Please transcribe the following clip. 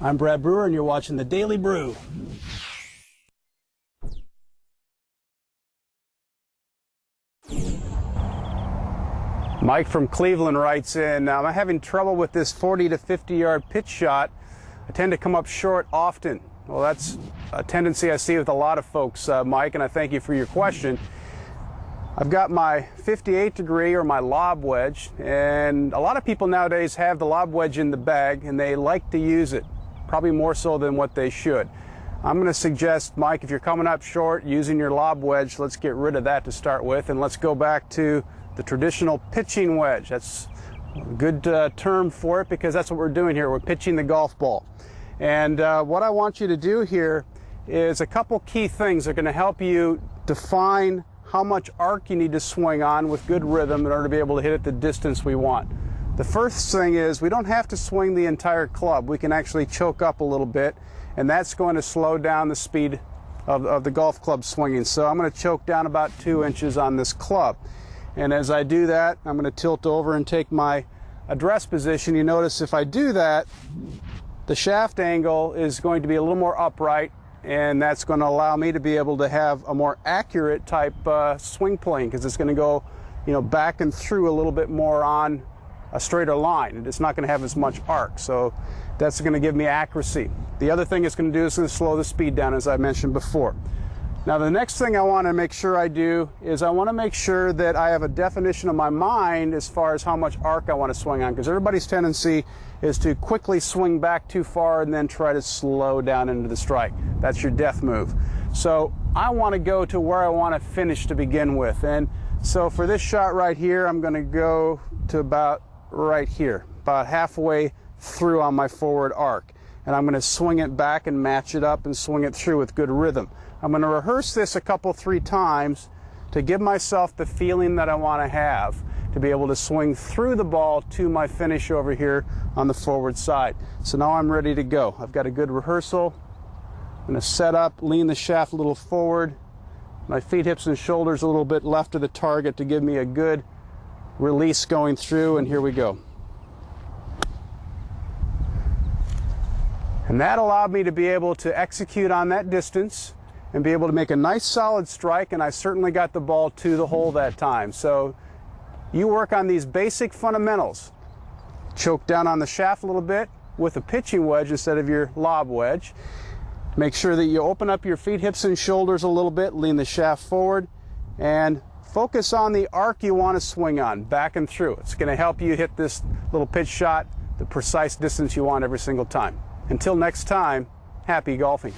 I'm Brad Brewer, and you're watching The Daily Brew. Mike from Cleveland writes in, I'm having trouble with this 40 to 50 yard pitch shot. I tend to come up short often. Well, that's a tendency I see with a lot of folks, Mike, and I thank you for your question. I've got my 58 degree or my lob wedge, and a lot of people nowadays have the lob wedge in the bag and they like to use it, probably more so than what they should. I'm going to suggest, Mike, if you're coming up short using your lob wedge, let's get rid of that to start with, and let's go back to the traditional pitching wedge. That's a good term for it, because that's what we're doing here. We're pitching the golf ball. And what I want you to do here is a couple key things that are going to help you define how much arc you need to swing on with good rhythm in order to be able to hit it the distance we want. The first thing is we don't have to swing the entire club. We can actually choke up a little bit, and that's going to slow down the speed of the golf club swinging. So I'm going to choke down about 2 inches on this club. And as I do that, I'm going to tilt over and take my address position. You notice if I do that, the shaft angle is going to be a little more upright, and that's going to allow me to be able to have a more accurate type swing plane, because it's going to go, back and through a little bit more on a straighter line, and it's not going to have as much arc. So that's going to give me accuracy. The other thing it's going to do is going to slow the speed down, as I mentioned before. Now, the next thing I want to make sure I do is I want to make sure that I have a definition of my mind as far as how much arc I want to swing on, because everybody's tendency is to quickly swing back too far and then try to slow down into the strike. That's your death move. So I want to go to where I want to finish to begin with. And so for this shot right here, I'm going to go to about right here, about halfway through on my forward arc. And I'm going to swing it back and match it up and swing it through with good rhythm. I'm going to rehearse this a couple, 3 times to give myself the feeling that I want to have to be able to swing through the ball to my finish over here on the forward side. So now I'm ready to go. I've got a good rehearsal. I'm going to set up, lean the shaft a little forward, my feet, hips, and shoulders a little bit left of the target to give me a good release going through, and here we go. And that allowed me to be able to execute on that distance and be able to make a nice solid strike, and I certainly got the ball to the hole that time. So you work on these basic fundamentals. Choke down on the shaft a little bit with a pitching wedge instead of your lob wedge. Make sure that you open up your feet, hips, and shoulders a little bit, lean the shaft forward, and focus on the arc you want to swing on, back and through. It's going to help you hit this little pitch shot the precise distance you want every single time. Until next time, happy golfing.